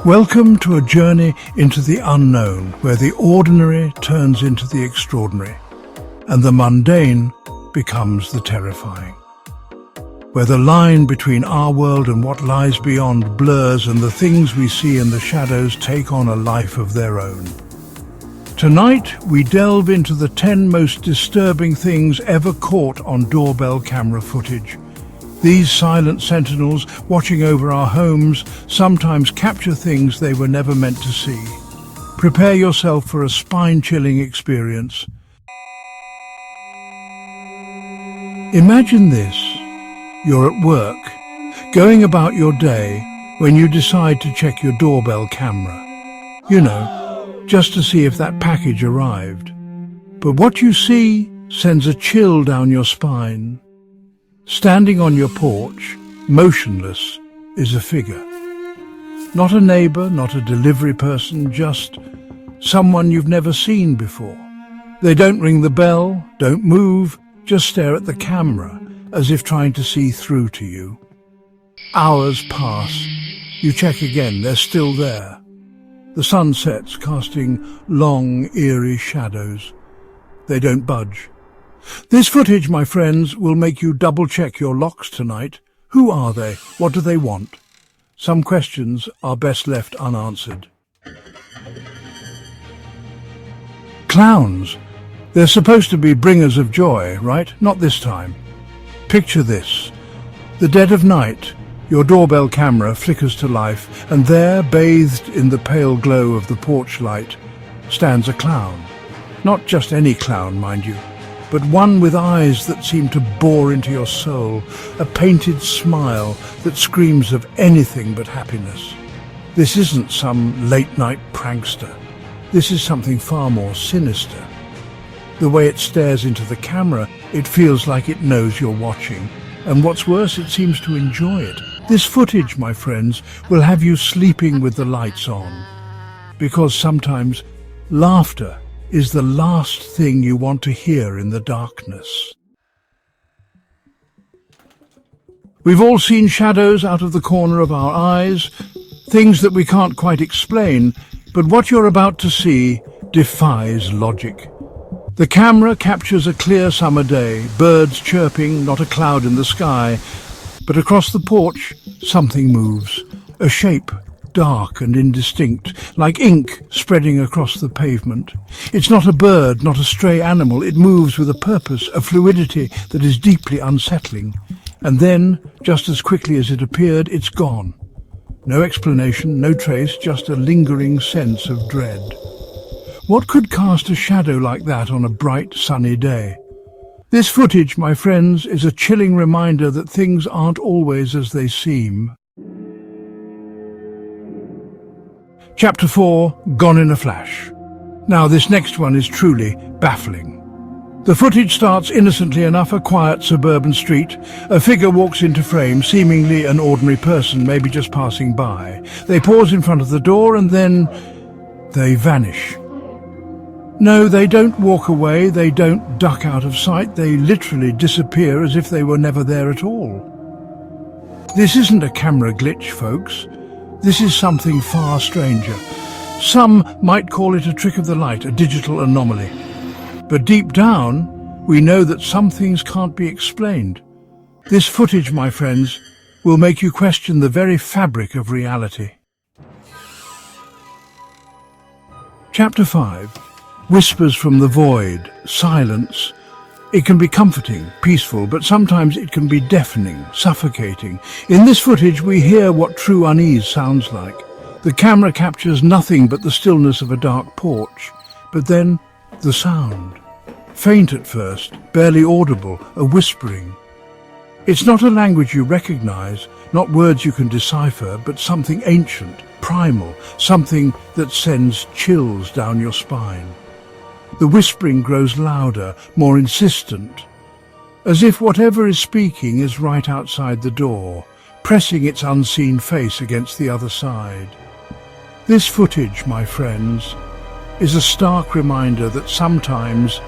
Welcome to a journey into the unknown, where the ordinary turns into the extraordinary, and the mundane becomes the terrifying. Where the line between our world and what lies beyond blurs, and the things we see in the shadows take on a life of their own. Tonight, we delve into the 10 most disturbing things ever caught on doorbell camera footage. These silent sentinels watching over our homes sometimes capture things they were never meant to see. Prepare yourself for a spine-chilling experience. Imagine this. You're at work, going about your day, when you decide to check your doorbell camera. You know, just to see if that package arrived. But what you see sends a chill down your spine. Standing on your porch, motionless, is a figure. Not a neighbor, not a delivery person, just someone you've never seen before. They don't ring the bell, don't move, just stare at the camera, as if trying to see through to you. Hours pass. You check again, they're still there. The sun sets, casting long, eerie shadows. They don't budge. This footage, my friends, will make you double-check your locks tonight. Who are they? What do they want? Some questions are best left unanswered. Clowns. They're supposed to be bringers of joy, right? Not this time. Picture this. The dead of night, your doorbell camera flickers to life, and there, bathed in the pale glow of the porch light, stands a clown. Not just any clown, mind you, but one with eyes that seem to bore into your soul, a painted smile that screams of anything but happiness. This isn't some late-night prankster. This is something far more sinister. The way it stares into the camera, it feels like it knows you're watching. And what's worse, it seems to enjoy it. This footage, my friends, will have you sleeping with the lights on. Because sometimes laughter is the last thing you want to hear in the darkness. We've all seen shadows out of the corner of our eyes, things that we can't quite explain, but what you're about to see defies logic. The camera captures a clear summer day, birds chirping, not a cloud in the sky, but across the porch, something moves, a shape, dark and indistinct, like ink spreading across the pavement. It's not a bird, not a stray animal. It moves with a purpose, a fluidity that is deeply unsettling. And then, just as quickly as it appeared, it's gone. No explanation, no trace, just a lingering sense of dread. What could cast a shadow like that on a bright, sunny day? This footage, my friends, is a chilling reminder that things aren't always as they seem. Chapter 4, Gone in a Flash. Now, this next one is truly baffling. The footage starts innocently enough, a quiet suburban street. A figure walks into frame, seemingly an ordinary person, maybe just passing by. They pause in front of the door and then they vanish. No, they don't walk away, they don't duck out of sight, they literally disappear as if they were never there at all. This isn't a camera glitch, folks. This is something far stranger. Some might call it a trick of the light, a digital anomaly. But deep down, we know that some things can't be explained. This footage, my friends, will make you question the very fabric of reality. Chapter 5. Whispers from the void, silence. It can be comforting, peaceful, but sometimes it can be deafening, suffocating. In this footage, we hear what true unease sounds like. The camera captures nothing but the stillness of a dark porch. But then, the sound. Faint at first, barely audible, a whispering. It's not a language you recognize, not words you can decipher, but something ancient, primal, something that sends chills down your spine. The whispering grows louder, more insistent, as if whatever is speaking is right outside the door, pressing its unseen face against the other side. This footage, my friends, is a stark reminder that sometimes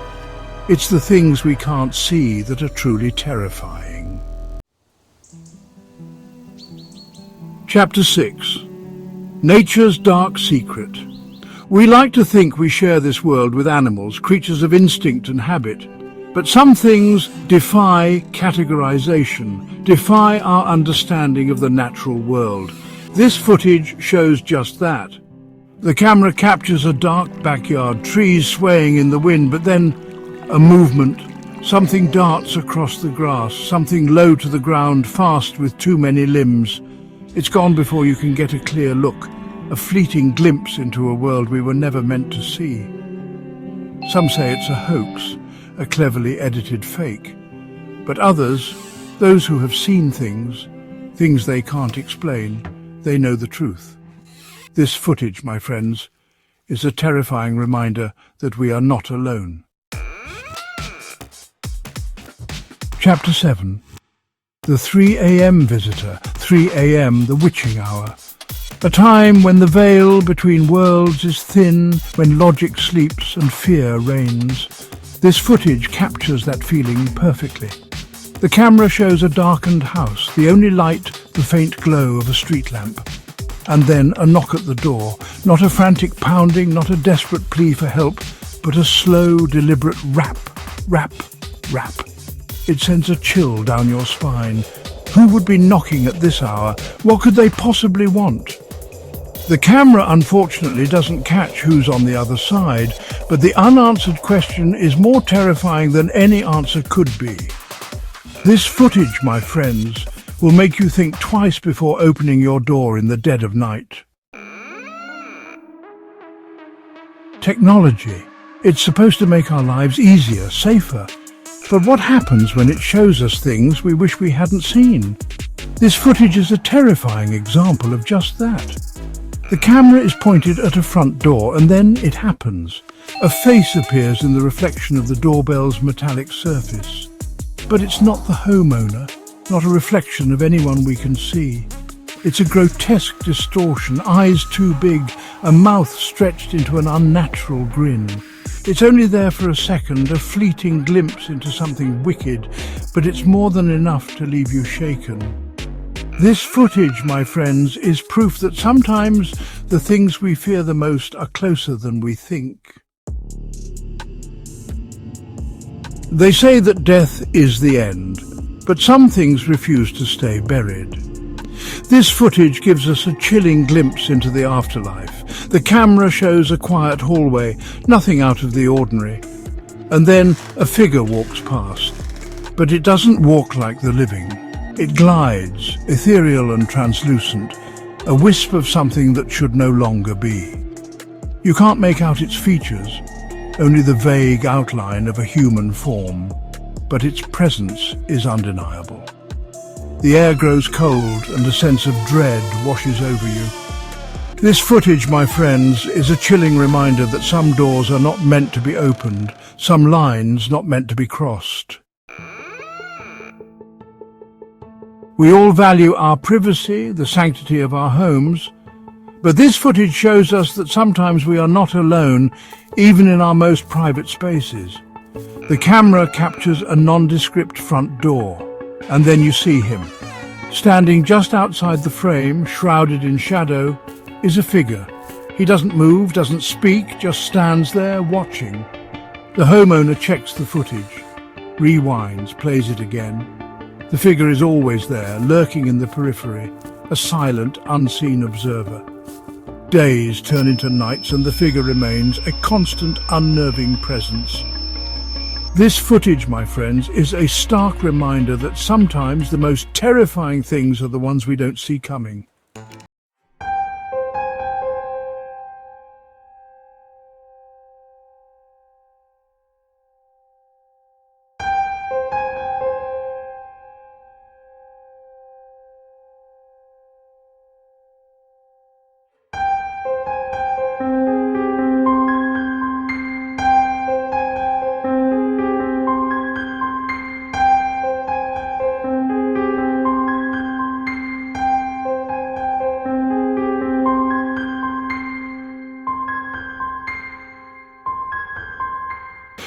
it's the things we can't see that are truly terrifying. Chapter 6. Nature's dark secret. We like to think we share this world with animals, creatures of instinct and habit. But some things defy categorization, defy our understanding of the natural world. This footage shows just that. The camera captures a dark backyard, trees swaying in the wind, but then a movement. Something darts across the grass, something low to the ground, fast with too many limbs. It's gone before you can get a clear look, a fleeting glimpse into a world we were never meant to see. Some say it's a hoax, a cleverly edited fake. But others, those who have seen things they can't explain, they know the truth. This footage, my friends, is a terrifying reminder that we are not alone. Chapter 7. The 3 a.m. visitor. 3 a.m., the witching hour. A time when the veil between worlds is thin, when logic sleeps and fear reigns. This footage captures that feeling perfectly. The camera shows a darkened house, the only light the faint glow of a street lamp. And then a knock at the door, not a frantic pounding, not a desperate plea for help, but a slow, deliberate rap, rap, rap. It sends a chill down your spine. Who would be knocking at this hour? What could they possibly want? The camera, unfortunately, doesn't catch who's on the other side, but the unanswered question is more terrifying than any answer could be. This footage, my friends, will make you think twice before opening your door in the dead of night. Technology. It's supposed to make our lives easier, safer. But what happens when it shows us things we wish we hadn't seen? This footage is a terrifying example of just that. The camera is pointed at a front door, and then it happens. A face appears in the reflection of the doorbell's metallic surface. But it's not the homeowner, not a reflection of anyone we can see. It's a grotesque distortion, eyes too big, a mouth stretched into an unnatural grin. It's only there for a second, a fleeting glimpse into something wicked, but it's more than enough to leave you shaken. This footage, my friends, is proof that sometimes the things we fear the most are closer than we think. They say that death is the end, but some things refuse to stay buried. This footage gives us a chilling glimpse into the afterlife. The camera shows a quiet hallway, nothing out of the ordinary. And then a figure walks past. But it doesn't walk like the living. It glides, ethereal and translucent, a wisp of something that should no longer be. You can't make out its features, only the vague outline of a human form, but its presence is undeniable. The air grows cold and a sense of dread washes over you. This footage, my friends, is a chilling reminder that some doors are not meant to be opened, some lines not meant to be crossed. We all value our privacy, the sanctity of our homes, but this footage shows us that sometimes we are not alone, even in our most private spaces. The camera captures a nondescript front door, and then you see him. Standing just outside the frame, shrouded in shadow, is a figure. He doesn't move, doesn't speak, just stands there watching. The homeowner checks the footage, rewinds, plays it again. The figure is always there, lurking in the periphery, a silent, unseen observer. Days turn into nights and the figure remains a constant, unnerving presence. This footage, my friends, is a stark reminder that sometimes the most terrifying things are the ones we don't see coming.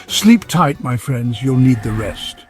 Sleep tight, my friends, you'll need the rest.